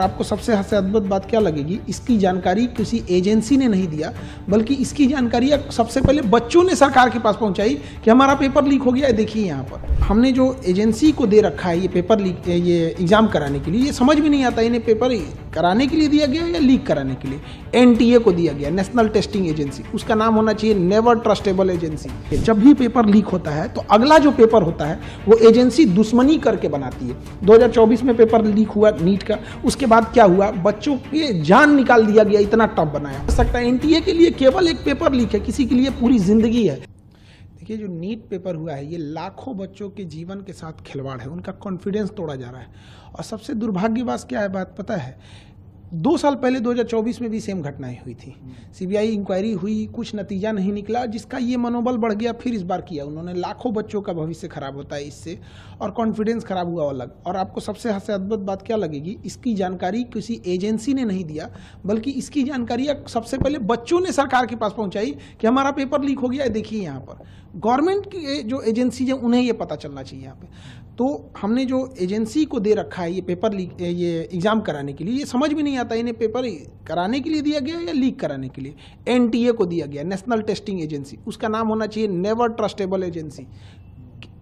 आपको सबसे अद्भुत बात क्या लगेगी, इसकी जानकारी किसी एजेंसी ने नहीं दिया, बल्कि इसकी जानकारी सबसे पहले बच्चों ने सरकार के पास पहुंचाई कि हमारा पेपर लीक हो गया है। देखिए यहाँ पर हमने जो एजेंसी को दे रखा है ये पेपर लीक, ये एग्जाम कराने के लिए, ये समझ में नहीं आता इन्हें पेपर कराने के लिए दिया गया या लीक कराने के लिए। एनटीए को दिया गया, नेशनल टेस्टिंग एजेंसी, उसका नाम होना चाहिए नेवर ट्रस्टेबल एजेंसी। जब भी पेपर लीक होता है तो अगला जो पेपर होता है वो एजेंसी दुश्मनी करके बनाती है। 2024 में पेपर लीक हुआ नीट का, उसके बाद क्या हुआ, बच्चों के जान निकाल दिया गया, इतना टफ बनाया। हो सकता है एनटीए के लिए केवल एक पेपर लीक है, किसी के लिए पूरी जिंदगी है। देखिए जो नीट पेपर हुआ है ये लाखों बच्चों के जीवन के साथ खिलवाड़ है, उनका कॉन्फिडेंस तोड़ा जा रहा है। और सबसे दुर्भाग्यवश क्या है बात पता है, 2 साल पहले 2024 में भी सेम घटनाएं हुई थी। सीबीआई इंक्वायरी हुई, कुछ नतीजा नहीं निकला, जिसका ये मनोबल बढ़ गया। फिर इस बार किया उन्होंने, लाखों बच्चों का भविष्य खराब होता है इससे, और कॉन्फिडेंस खराब हुआ अलग। और आपको सबसे अद्भुत बात क्या लगेगी, इसकी जानकारी किसी एजेंसी ने नहीं दिया, बल्कि इसकी जानकारी सबसे पहले बच्चों ने सरकार के पास पहुंचाई कि हमारा पेपर लीक हो गया है। देखिए यहाँ पर गवर्नमेंट की जो एजेंसी है उन्हें ये पता चलना चाहिए यहाँ पे। तो हमने जो एजेंसी को दे रखा है ये पेपर लीक, ये एग्जाम कराने के लिए, ये समझ में नहीं आता इन्हें पेपर कराने के लिए दिया गया या लीक कराने के लिए। एनटीए को दिया गया, नेशनल टेस्टिंग एजेंसी, उसका नाम होना चाहिए नेवर ट्रस्टेबल एजेंसी।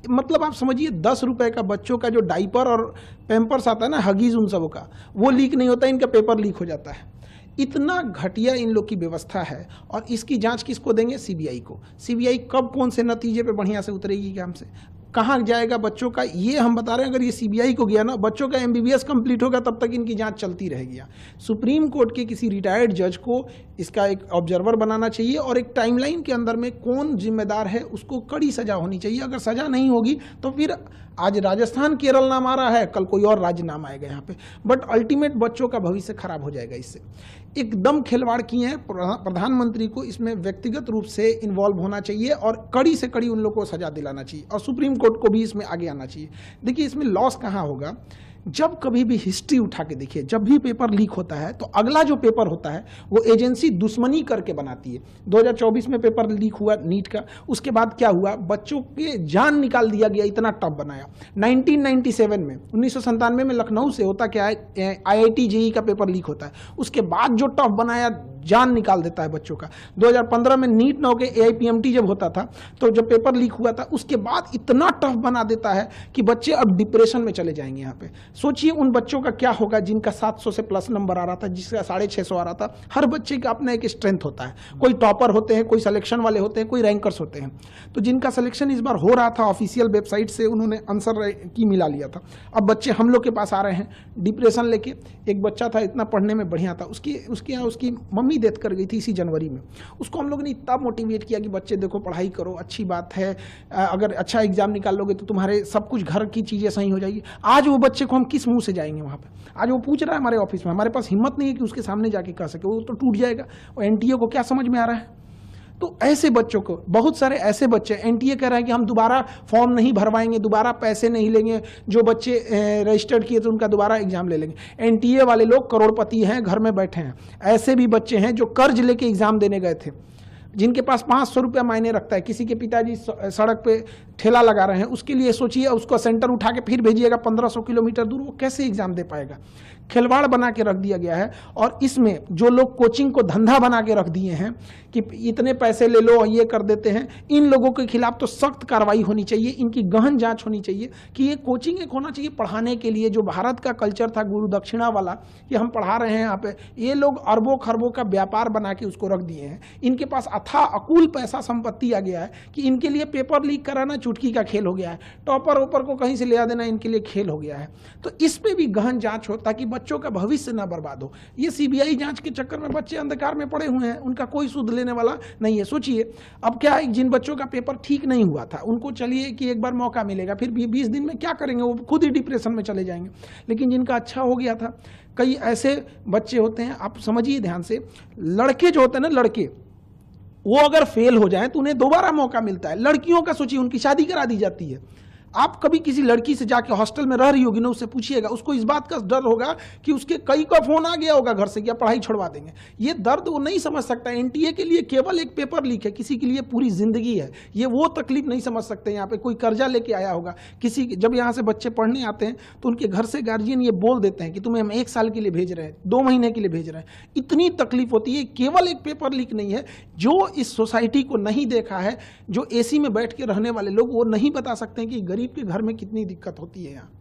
मतलब आप समझिए 10 रुपए का बच्चों का जो डाइपर और पैम्पर्स आता है ना, हगीज उन सबों का, वो लीक नहीं होता, इनका पेपर लीक हो जाता है। इतना घटिया इन लोग की व्यवस्था है। और इसकी जांच किसको देंगे, सीबीआई को। सीबीआई कब कौन से नतीजे पे बढ़िया से उतरेगी काम से, कहाँ जाएगा बच्चों का, ये हम बता रहे हैं। अगर ये सीबीआई को गया ना, बच्चों का एमबीबीएस कंप्लीट होगा तब तक इनकी जांच चलती रहेगी। सुप्रीम कोर्ट के किसी रिटायर्ड जज को इसका एक ऑब्जर्वर बनाना चाहिए, और एक टाइमलाइन के अंदर में कौन जिम्मेदार है उसको कड़ी सजा होनी चाहिए। अगर सजा नहीं होगी तो फिर आज राजस्थान केरल नाम आ रहा है, कल कोई और राज्य नाम आएगा यहाँ पे, बट अल्टीमेट बच्चों का भविष्य खराब हो जाएगा इससे। एकदम खिलवाड़ किए हैं। प्रधानमंत्री को इसमें व्यक्तिगत रूप से इन्वॉल्व होना चाहिए और कड़ी से कड़ी उन लोगों को सजा दिलाना चाहिए, और सुप्रीम कोर्ट को भी इसमें आगे आना चाहिए। देखिए इसमें लॉस कहाँ होगा, जब कभी भी हिस्ट्री उठा के देखिए, जब भी पेपर लीक होता है तो अगला जो पेपर होता है वो एजेंसी दुश्मनी करके बनाती है। 2024 में पेपर लीक हुआ नीट का, उसके बाद क्या हुआ, बच्चों के जान निकाल दिया गया, इतना टफ बनाया। 1997 में 1997 में लखनऊ से होता क्या है, आईआईटी जेईई का पेपर लीक होता है, उसके बाद जो टफ बनाया, जान निकाल देता है बच्चों का। 2015 में नीट न होके एआईपीएमटी जब होता था, तो जब पेपर लीक हुआ था उसके बाद इतना टफ बना देता है कि बच्चे अब डिप्रेशन में चले जाएंगे। यहाँ पे सोचिए उन बच्चों का क्या होगा जिनका 700 से प्लस नंबर आ रहा था, जिसका 650 आ रहा था। हर बच्चे का अपना एक स्ट्रेंथ होता है, कोई टॉपर होते हैं, कोई सिलेक्शन वाले होते हैं, कोई रैंकर्स होते हैं। तो जिनका सिलेक्शन इस बार हो रहा था ऑफिशियल वेबसाइट से, उन्होंने आंसर की मिला लिया था। अब बच्चे हम लोग के पास आ रहे हैं डिप्रेशन लेके। एक बच्चा था इतना पढ़ने में बढ़िया था, उसकी मम्मी डेथ कर गई थी इसी जनवरी में। उसको हम लोग ने इतना मोटिवेट किया कि बच्चे देखो पढ़ाई करो, अच्छी बात है, अगर अच्छा एग्जाम निकाल लोगे तो तुम्हारे सब कुछ घर की चीजें सही हो जाएगी। आज वो बच्चे को हम किस मुंह से जाएंगे वहां पे, आज वो पूछ रहा है हमारे ऑफिस में, हमारे पास हिम्मत नहीं है कि उसके सामने जाके कह सके, वो तो टूट जाएगा। और एनटीए को क्या समझ में आ रहा है। तो ऐसे बच्चों को, बहुत सारे ऐसे बच्चे, एनटीए कह रहा है कि हम दोबारा फॉर्म नहीं भरवाएंगे, दोबारा पैसे नहीं लेंगे, जो बच्चे रजिस्टर्ड किए थे उनका दोबारा एग्जाम ले लेंगे। एनटीए वाले लोग करोड़पति हैं, घर में बैठे हैं। ऐसे भी बच्चे हैं जो कर्ज लेके एग्जाम देने गए थे, जिनके पास 500 रुपया मायने रखता है। किसी के पिताजी सड़क पे ठेला लगा रहे हैं, उसके लिए सोचिए, उसको सेंटर उठा के फिर भेजिएगा 1500 किलोमीटर दूर, वो कैसे एग्जाम दे पाएगा। खिलवाड़ बना के रख दिया गया है। और इसमें जो लोग कोचिंग को धंधा बना के रख दिए हैं कि इतने पैसे ले लो और ये कर देते हैं, इन लोगों के खिलाफ तो सख्त कार्रवाई होनी चाहिए। इनकी गहन जांच होनी चाहिए कि ये कोचिंग एक होना चाहिए पढ़ाने के लिए, जो भारत का कल्चर था गुरु दक्षिणा वाला, कि हम पढ़ा रहे हैं यहाँ पे, ये लोग अरबों खरबों का व्यापार बना के उसको रख दिए हैं। इनके पास अथाह अकूल पैसा संपत्ति आ गया है कि इनके लिए पेपर लीक कराना चुटकी का खेल हो गया है, टॉपर ओपर को कहीं से ले आ देना इनके लिए खेल हो गया है। तो इस पे भी गहन जांच हो ताकि बच्चों का भविष्य ना बर्बाद हो। ये सीबीआई जांच के चक्कर में बच्चे अंधकार में पड़े हुए हैं, उनका कोई सुध लेने वाला नहीं है। सोचिए अब क्या है, जिन बच्चों का पेपर ठीक नहीं हुआ था उनको चलिए कि एक बार मौका मिलेगा, फिर 20 दिन में क्या करेंगे, वो खुद ही डिप्रेशन में चले जाएंगे। लेकिन जिनका अच्छा हो गया था, कई ऐसे बच्चे होते हैं, आप समझिए ध्यान से, लड़के जो होते हैं ना, लड़के वो अगर फेल हो जाएं तो उन्हें दोबारा मौका मिलता है। लड़कियों का सोचिए, उनकी शादी करा दी जाती है। आप कभी किसी लड़की से जाके हॉस्टल में रह रही होगी ना, उससे पूछिएगा, उसको इस बात का डर होगा कि उसके कई का फोन आ गया होगा घर से, क्या पढ़ाई छुड़वा देंगे। ये दर्द वो नहीं समझ सकता। एनटीए के लिए केवल एक पेपर लीक है, किसी के लिए पूरी जिंदगी है। ये वो तकलीफ नहीं समझ सकते। यहाँ पे कोई कर्जा लेके आया होगा, किसी जब यहाँ से बच्चे पढ़ने आते हैं तो उनके घर से गार्जियन ये बोल देते हैं कि तुम्हें हम 1 साल के लिए भेज रहे हैं, 2 महीने के लिए भेज रहे हैं। इतनी तकलीफ होती है। केवल एक पेपर लीक नहीं है। जो इस सोसाइटी को नहीं देखा है, जो एसी में बैठ के रहने वाले लोग, वो नहीं बता सकते हैं कि गरीब के घर में कितनी दिक्कत होती है यहाँ।